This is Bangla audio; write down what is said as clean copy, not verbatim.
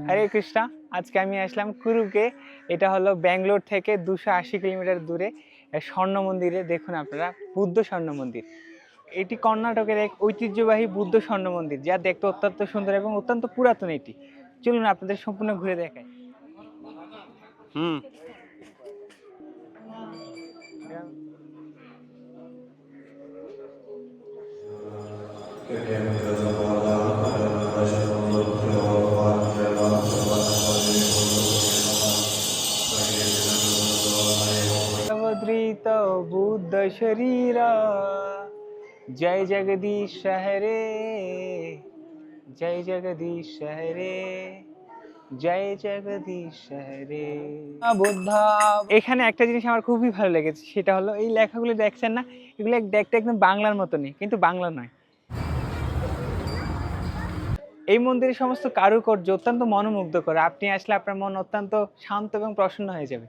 হরে কৃষ্ণা। আজকে আমি আসলাম কুরুকে। এটা হলো ব্যাঙ্গালোর থেকে 280 কিলোমিটার দূরে স্বর্ণ মন্দিরে। দেখুন আপনারা, বুদ্ধ স্বর্ণ মন্দির। এটি কর্ণাটকের এক ঐতিহ্যবাহী বুদ্ধ স্বর্ণ মন্দির, যা দেখতে অত্যন্ত সুন্দর এবং অত্যন্ত পুরাতন। এটি চলুন আপনাদের সম্পূর্ণ ঘুরে দেখাই। হুম। অবধৃত বুদ্ধ শরীর, জয় জগদীশ হরে, জয় জগদীশ হরে, জয় জগদীশ হরে। বুদ্ধা। এখানে একটা জিনিস আমার খুবই ভালো লেগেছে, সেটা হলো এই লেখাগুলো দেখছেন না, এগুলো দেখতে একদম বাংলার মতনই, কিন্তু বাংলা নয়। এই মন্দিরের সমস্ত কারুকার্য অত্যন্ত মনোমুগ্ধকর। আপনি আসলে আপনার মন অত্যন্ত শান্ত এবং প্রসন্ন হয়ে যাবে।